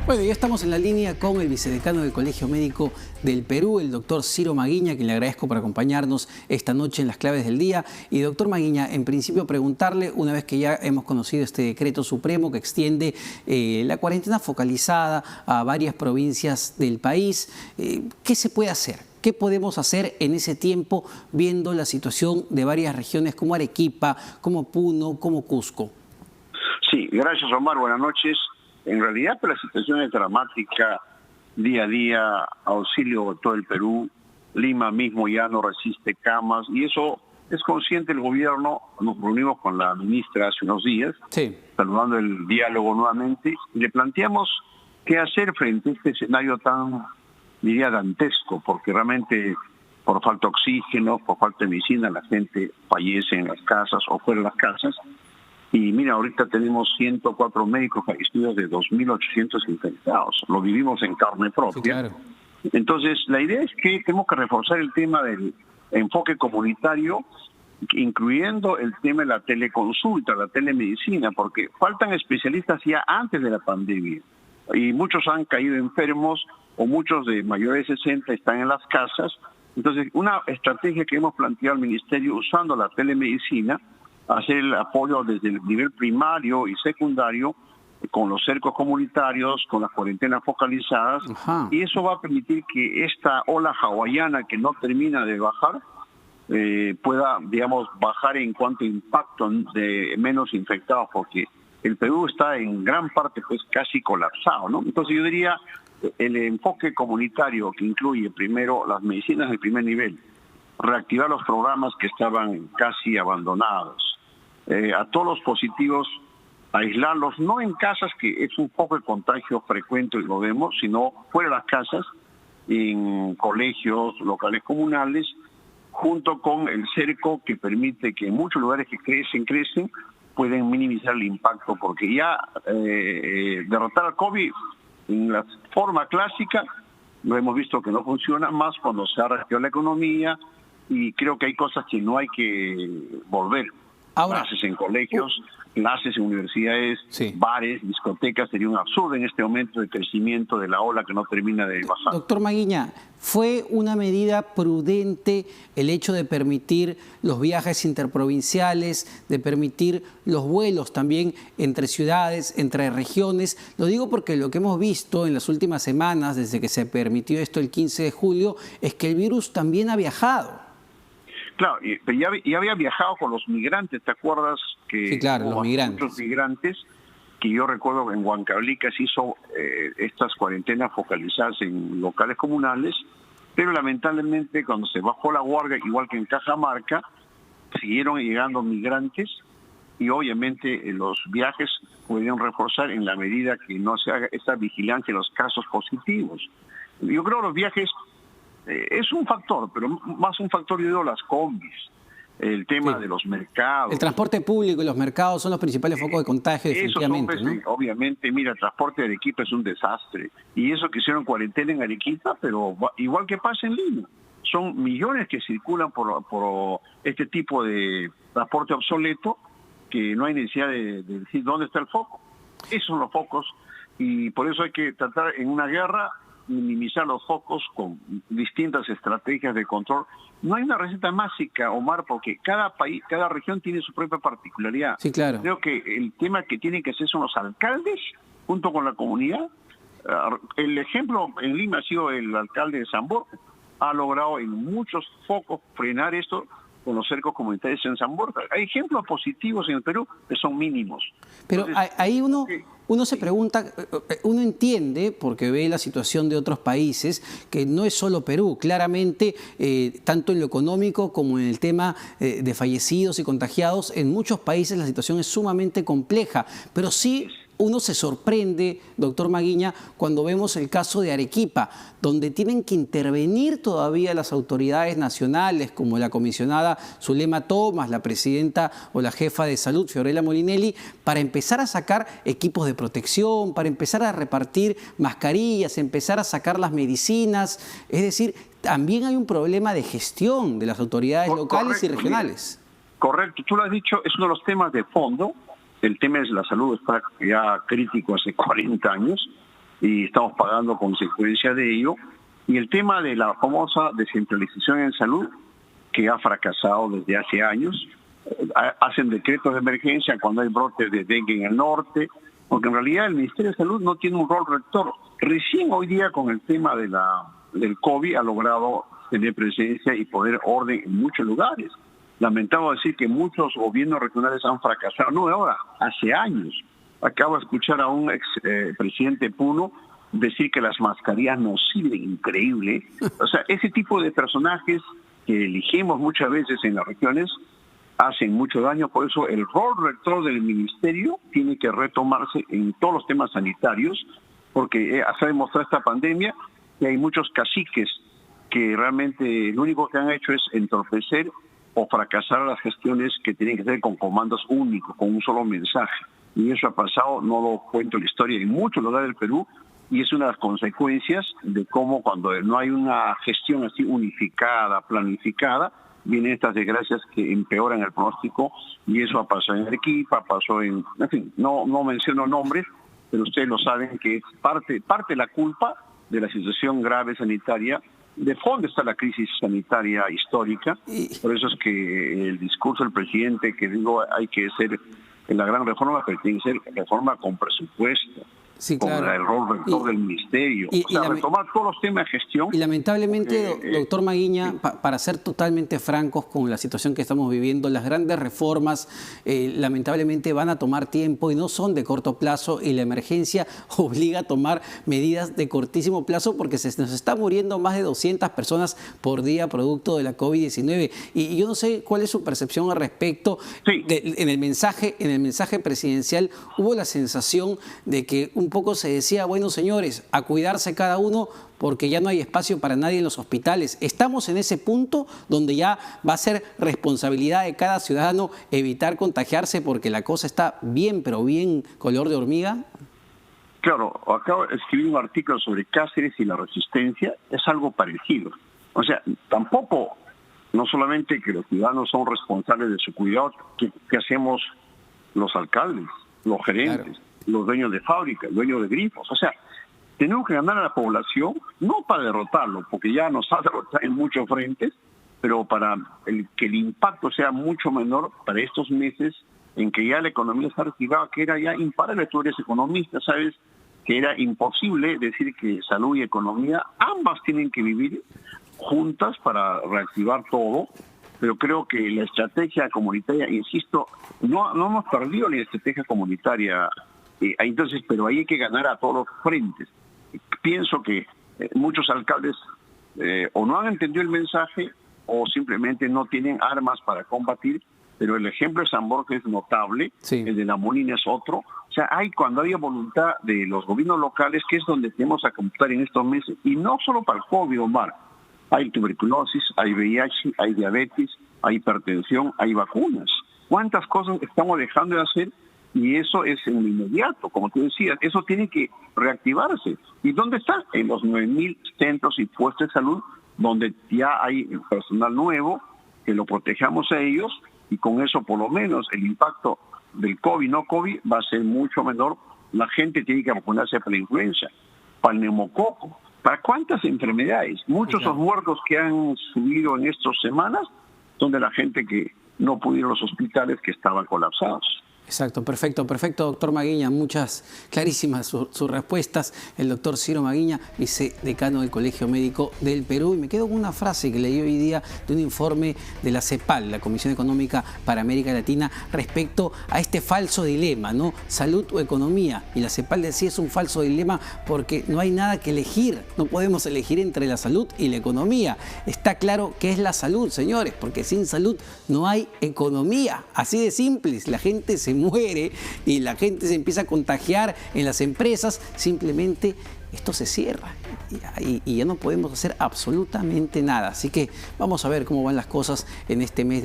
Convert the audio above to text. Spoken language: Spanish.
Bueno, ya estamos en la línea con el vicedecano del Colegio Médico del Perú, el doctor Ciro Maguiña, quien le agradezco por acompañarnos esta noche en las claves del día. Y doctor Maguiña, en principio preguntarle, una vez que ya hemos conocido este decreto supremo que extiende la cuarentena focalizada a varias provincias del país, ¿qué se puede hacer? ¿Qué podemos hacer en ese tiempo viendo la situación de varias regiones como Arequipa, como Puno, como Cusco? Sí, gracias Omar, buenas noches. En realidad la situación es dramática día a día, auxilio a todo el Perú, Lima mismo ya no resiste camas y eso es consciente el gobierno. Nos reunimos con la ministra hace unos días, saludando el diálogo nuevamente, y le planteamos qué hacer frente a este escenario tan, diría, dantesco, porque realmente por falta de oxígeno, por falta de medicina, la gente fallece en las casas o fuera de las casas. Y mira, ahorita tenemos 104 médicos fallecidos de 2.800 infectados. Lo vivimos en carne propia. Sí, claro. Entonces, la idea es que tenemos que reforzar el tema del enfoque comunitario, incluyendo el tema de la teleconsulta, la telemedicina, porque faltan especialistas ya antes de la pandemia. Y muchos han caído enfermos o muchos de mayores de 60 están en las casas. Entonces, una estrategia que hemos planteado al Ministerio usando la telemedicina, hacer el apoyo desde el nivel primario y secundario con los cercos comunitarios, con las cuarentenas focalizadas. Y eso va a permitir que esta ola hawaiana que no termina de bajar pueda, digamos, bajar en cuanto a impacto de menos infectados, porque el Perú está en gran parte pues casi colapsado, ¿no? Entonces yo diría el enfoque comunitario que incluye primero las medicinas de primer nivel, reactivar los programas que estaban casi abandonados, a todos los positivos, aislarlos, no en casas, que es un poco de contagio frecuente y lo vemos, sino fuera de las casas, en colegios, locales comunales, junto con el cerco que permite que en muchos lugares que crecen, pueden minimizar el impacto, porque ya derrotar al COVID en la forma clásica, lo hemos visto que no funciona más cuando se ha reactivado la economía, y creo que hay cosas que no hay que volver. Ahora, clases en colegios, clases en universidades, bares, discotecas, sería un absurdo en este momento de crecimiento de la ola que no termina de bajar. Doctor Maguiña, ¿fue una medida prudente el hecho de permitir los viajes interprovinciales, de permitir los vuelos también entre ciudades, entre regiones? Lo digo porque lo que hemos visto en las últimas semanas, desde que se permitió esto el 15 de julio, es que el virus también ha viajado. Claro, pero ya había viajado con los migrantes, ¿te acuerdas? Que sí, claro, los migrantes. Muchos migrantes, que yo recuerdo que en Huancavelica se hizo estas cuarentenas focalizadas en locales comunales, pero lamentablemente cuando se bajó la guardia, igual que en Cajamarca, siguieron llegando migrantes y obviamente los viajes pueden reforzar en la medida que no se haga esta vigilancia de los casos positivos. Yo creo que los viajes es un factor, pero más un factor, yo digo, las combis, el tema de los mercados. El transporte público y los mercados son los principales focos de contagio, definitivamente, ¿no? Obviamente, mira, el transporte de Arequipa es un desastre. Y eso que hicieron cuarentena en Arequipa, pero igual que pasa en Lima. Son millones que circulan por este tipo de transporte obsoleto, que no hay necesidad de decir dónde está el foco. Esos son los focos, y por eso hay que tratar en una guerra minimizar los focos con distintas estrategias de control. No hay una receta mágica, Omar, porque cada país, cada región tiene su propia particularidad. Sí, claro. Creo que el tema que tienen que hacer son los alcaldes junto con la comunidad. El ejemplo en Lima ha sido el alcalde de San Borja. Ha logrado en muchos focos frenar esto con los cercos comunitarios en San Borja. Hay ejemplos positivos en el Perú que son mínimos. Pero entonces, ahí uno se pregunta, uno entiende, porque ve la situación de otros países, que no es solo Perú. Claramente, tanto en lo económico como en el tema de fallecidos y contagiados, en muchos países la situación es sumamente compleja. Pero sí uno se sorprende, doctor Maguiña, cuando vemos el caso de Arequipa, donde tienen que intervenir todavía las autoridades nacionales, como la comisionada Zulema Thomas, la presidenta o la jefa de salud, Fiorella Molinelli, para empezar a sacar equipos de protección, para empezar a repartir mascarillas, empezar a sacar las medicinas. Es decir, también hay un problema de gestión de las autoridades locales y regionales. Correcto, tú lo has dicho, es uno de los temas de fondo. El tema de la salud está ya crítico hace 40 años y estamos pagando consecuencia de ello. Y el tema de la famosa descentralización en salud, que ha fracasado desde hace años. Hacen decretos de emergencia cuando hay brotes de dengue en el norte, porque en realidad el Ministerio de Salud no tiene un rol rector. Recién hoy día con el tema del COVID ha logrado tener presencia y poner orden en muchos lugares. Lamentable decir que muchos gobiernos regionales han fracasado, no ahora, hace años. Acabo de escuchar a un ex presidente Puno decir que las mascarillas nos sirven, increíble. O sea, ese tipo de personajes que elegimos muchas veces en las regiones hacen mucho daño, por eso el rol rector del ministerio tiene que retomarse en todos los temas sanitarios, porque se ha demostrado esta pandemia que hay muchos caciques que realmente lo único que han hecho es entorpecer o fracasar las gestiones que tienen que ser con comandos únicos, con un solo mensaje. Y eso ha pasado, no lo cuento la historia, en muchos lugares del Perú, y es una de las consecuencias de cómo cuando no hay una gestión así unificada, planificada, vienen estas desgracias que empeoran el pronóstico, y eso ha pasado en Arequipa, pasó en fin, no menciono nombres, pero ustedes lo saben que es parte de la culpa de la situación grave sanitaria. De fondo está la crisis sanitaria histórica, por eso es que el discurso del presidente que digo hay que hacer la gran reforma, pero tiene que ser reforma con presupuesto. Sí, con claro. el rol rector del ministerio, o sea, retomar todos los temas de gestión. Y lamentablemente, doctor Maguiña, para ser totalmente francos con la situación que estamos viviendo, las grandes reformas lamentablemente van a tomar tiempo y no son de corto plazo, y la emergencia obliga a tomar medidas de cortísimo plazo porque se nos está muriendo más de 200 personas por día producto de la COVID-19. Y yo no sé cuál es su percepción al respecto. Sí. En el mensaje presidencial hubo la sensación de que un poco se decía, bueno, señores, a cuidarse cada uno porque ya no hay espacio para nadie en los hospitales. ¿Estamos en ese punto donde ya va a ser responsabilidad de cada ciudadano evitar contagiarse porque la cosa está bien, pero bien color de hormiga? Claro, acabo de escribir un artículo sobre Cáceres y la resistencia, es algo parecido. O sea, tampoco, no solamente que los ciudadanos son responsables de su cuidado, que hacemos los alcaldes, los gerentes, claro, los dueños de fábricas, dueños de grifos. O sea, tenemos que ganar a la población, no para derrotarlo, porque ya nos ha derrotado en muchos frentes, pero para que el impacto sea mucho menor para estos meses en que ya la economía se ha reactivado, que era ya imparable. Tú eres economista, sabes que era imposible decir que salud y economía, ambas tienen que vivir juntas para reactivar todo. Pero creo que la estrategia comunitaria, insisto, no hemos perdido la estrategia comunitaria. Entonces, pero ahí hay que ganar a todos los frentes. Pienso que muchos alcaldes o no han entendido el mensaje o simplemente no tienen armas para combatir, pero el ejemplo de San Borja es notable, sí. El de La Molina es otro. O sea, cuando haya voluntad de los gobiernos locales, que es donde tenemos a computar en estos meses, y no solo para el COVID, Omar, hay tuberculosis, hay VIH, hay diabetes, hay hipertensión, hay vacunas. ¿Cuántas cosas estamos dejando de hacer? Y eso es en lo inmediato, como tú decías, eso tiene que reactivarse. ¿Y dónde está? En los 9.000 centros y puestos de salud, donde ya hay personal nuevo, que lo protejamos a ellos, y con eso por lo menos el impacto del COVID, no COVID, va a ser mucho menor. La gente tiene que vacunarse para la influenza, para el neumococo, para cuántas enfermedades. Muchos de los muertos que han subido en estas semanas son de la gente que no pudo ir a los hospitales, que estaban colapsados. Exacto, perfecto, doctor Maguiña. Muchas clarísimas sus respuestas. El doctor Ciro Maguiña, vicedecano del Colegio Médico del Perú. Y me quedo con una frase que leí hoy día de un informe de la CEPAL, la Comisión Económica para América Latina, respecto a este falso dilema, ¿no? Salud o economía. Y la CEPAL decía es un falso dilema porque no hay nada que elegir. No podemos elegir entre la salud y la economía. Está claro que es la salud, señores, porque sin salud no hay economía. Así de simple. La gente se muere y la gente se empieza a contagiar en las empresas, simplemente esto se cierra y ya no podemos hacer absolutamente nada. Así que vamos a ver cómo van las cosas en este mes de agosto.